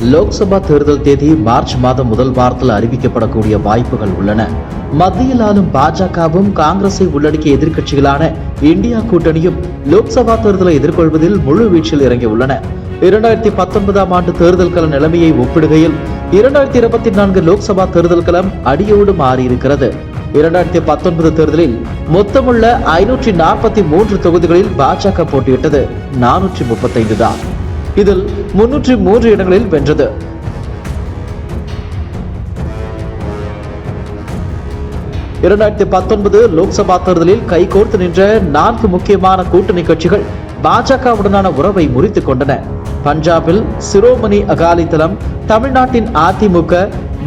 லோக்சபா தேர்தல் தேதி மார்ச் மாதம் முதல் வாரத்தில் அறிவிக்கப்படக்கூடிய வாய்ப்புகள் உள்ளன. மத்தியில் ஆளும் பாஜகவும் காங்கிரஸை உள்ளடக்கிய எதிர்க்கட்சிகளான இந்தியா கூட்டணியும் லோக்சபா தேர்தலை எதிர்கொள்வதில் முழு வீச்சில் இறங்கியுள்ளன. 2019 ஆண்டு தேர்தல் கள நிலைமையை ஒப்பிடுகையில் 2024 லோக்சபா தேர்தல் களம் அடியோடு மாறியிருக்கிறது. 2019 தேர்தலில் மொத்தமுள்ள 543 தொகுதிகளில் பாஜக போட்டியிட்டது 435 தான். இதில் 303 இடங்களில் வென்றது. 2019 லோக்சபா தேர்தலில் கைகோர்த்து நின்ற 4 முக்கியமான கூட்டணி கட்சிகள் பாஜகவுடனான உறவை முறித்துக் கொண்டன. பஞ்சாபில் சிரோமணி அகாலி தளம், தமிழ்நாட்டின் அதிமுக,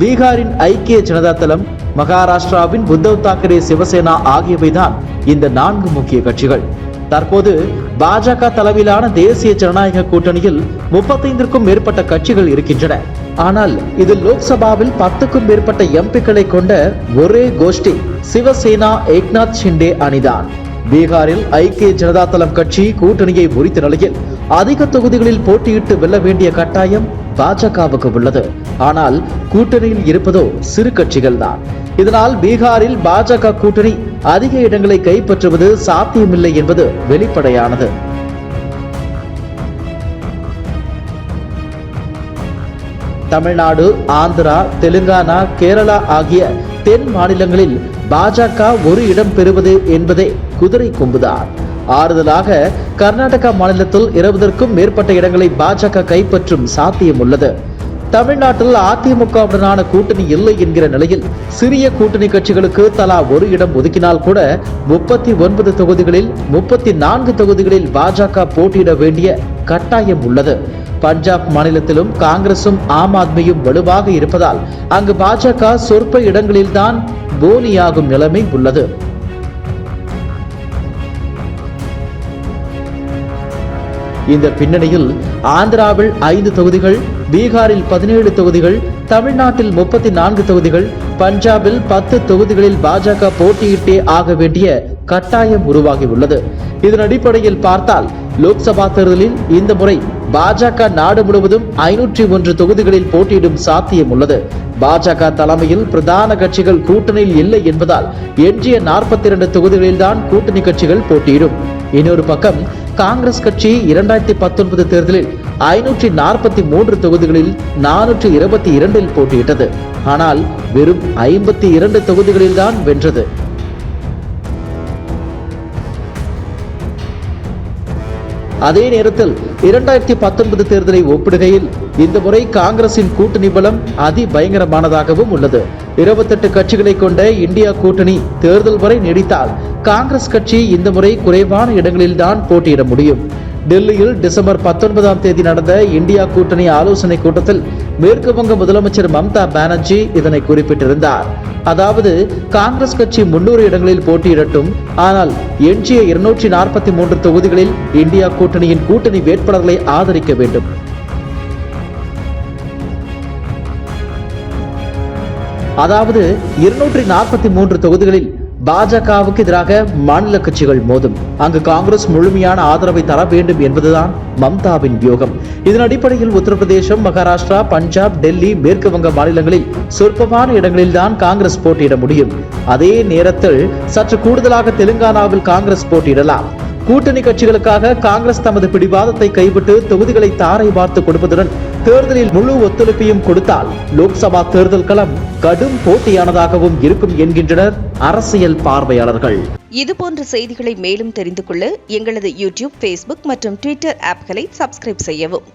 பீகாரின் ஐக்கிய ஜனதா தளம், மகாராஷ்டிராவின் உத்தவ் தாக்கரே சிவசேனா ஆகியவைதான் இந்த 4 முக்கிய கட்சிகள். தற்போது பாஜக தலைமையிலான தேசிய ஜனநாயக கூட்டணியில் 35க்கும் மேற்பட்ட கட்சிகள் இருக்கின்றன. ஆனால் இதில் லோக்சபாவில் 10க்கும் மேற்பட்ட எம்பிக்களை கொண்ட ஒரே கோஷ்டி சிவசேனா ஏக்நாத் ஷிண்டே அணிதான். பீகாரில் ஐக்கிய ஜனதா தளம் கட்சி கூட்டணியை முறித்த நிலையில் அதிக தொகுதிகளில் போட்டியிட்டு வெல்ல வேண்டிய கட்டாயம் பாஜகவுக்கு உள்ளது. ஆனால் கூட்டணியில் இருப்பதோ சிறு கட்சிகள் தான். இதனால் பீகாரில் பாஜக கூட்டணி அதிக இடங்களை கைப்பற்றுவது சாத்தியமில்லை என்பது வெளிப்படையானது. தமிழ்நாடு, ஆந்திரா, தெலுங்கானா, கேரளா ஆகிய தென் மாநிலங்களில் பாஜக ஒரு இடம் பெறுவது என்பதே குதிரை கொம்புதான். ஆறுதலாக கர்நாடகா மாநிலத்தில் 20க்கும் மேற்பட்ட இடங்களை பாஜக கைப்பற்றும் சாத்தியம் உள்ளது. தமிழ்நாட்டில் அதிமுகவுடனான கூட்டணி இல்லை என்கிற நிலையில் சிறிய கூட்டணி கட்சிகளுக்கு தலா ஒரு இடம் ஒதுக்கினால் கூட 39 தொகுதிகளில் 34 தொகுதிகளில் பாஜக போட்டியிட வேண்டிய கட்டாயம் உள்ளது. பஞ்சாப் மாநிலத்திலும் காங்கிரசும் ஆம் ஆத்மியும் வலுவாக இருப்பதால் அங்கு பாஜக சொற்ப இடங்களில்தான் போனியாகும் நிலைமை உள்ளது. இந்த பின்னணியில் ஆந்திராவில் 5 தொகுதிகள், பீகாரில் 17 தொகுதிகள், தமிழ்நாட்டில் 34 தொகுதிகள், பஞ்சாபில் 10 தொகுதிகளில் பாஜக போட்டியிட்டே ஆக வேண்டிய கட்டாயம் உருவாகியுள்ளது. இதன் அடிப்படையில் பார்த்தால் லோக்சபா தேர்தலில் இந்த முறை பாஜக நாடு முழுவதும் 501 தொகுதிகளில் போட்டியிடும் சாத்தியம் உள்ளது. பாஜக தலைமையில் பிரதான கட்சிகள் கூட்டணியில் இல்லை என்பதால் எஞ்சிய 42 தொகுதிகளில்தான் கூட்டணி கட்சிகள் போட்டியிடும். இன்னொரு பக்கம் காங்கிரஸ் கட்சி 2019 தேர்தலில் 543 தொகுதிகளில் 422 போட்டியிட்டது. ஆனால் வெறும் 52 தொகுதிகளில்தான் வென்றது. அதே நேரத்தில் 2019 தேர்தலை ஒப்பிடுகையில் இந்த முறை காங்கிரசின் கூட்டணி பலம் அதிபயங்கரமானதாகவும் உள்ளது. 28 கட்சிகளை கொண்ட இந்தியா கூட்டணி தேர்தல் வரை நீடித்தால் காங்கிரஸ் கட்சி இந்த முறை குறைவான இடங்களில்தான் போட்டியிட முடியும். டெல்லியில் டிசம்பர் 19ஆம் தேதி நடந்த இந்தியா கூட்டணி ஆலோசனை கூட்டத்தில் மேற்கு வங்க முதலமைச்சர் மம்தா பானர்ஜி இதனை குறிப்பிட்டிருந்தார். அதாவது காங்கிரஸ் கட்சி 300 இடங்களில் போட்டியிடட்டும், ஆனால் எஞ்சிய 243 தொகுதிகளில் இந்தியா கூட்டணியின் கூட்டணி வேட்பாளர்களை ஆதரிக்க வேண்டும். அதாவது 243 தொகுதிகளில் பாஜகவுக்கு எதிராக மாநில கட்சிகள் மோதும். அங்கு காங்கிரஸ் முழுமையான ஆதரவை தர வேண்டும் என்பதுதான் மம்தாவின் வியூகம். இதன் அடிப்படையில் உத்தரப்பிரதேசம், மகாராஷ்டிரா, பஞ்சாப், டெல்லி, மேற்கு வங்க மாநிலங்களில் சொற்பமான இடங்களில்தான் காங்கிரஸ் போட்டியிட முடியும். அதே நேரத்தில் சற்று கூடுதலாக தெலுங்கானாவில் காங்கிரஸ் போட்டியிடலாம். கூட்டணி கட்சிகளுக்காக காங்கிரஸ் தமது பிடிவாதத்தை கைவிட்டு தொகுதிகளை தாரை வார்த்து கொடுப்பதுடன் தேர்தலில் முழு ஒத்துழைப்பையும் கொடுத்தால் லோக்சபா தேர்தல் களம் கடும் போட்டியானதாகவும் இருக்கும் என்கின்றனர் அரசியல் பார்வையாளர்கள். இதுபோன்ற செய்திகளை மேலும் தெரிந்து கொள்ள எங்களது யூடியூப், Facebook மற்றும் Twitter ஆப்களை சப்ஸ்கிரைப் செய்யவும்.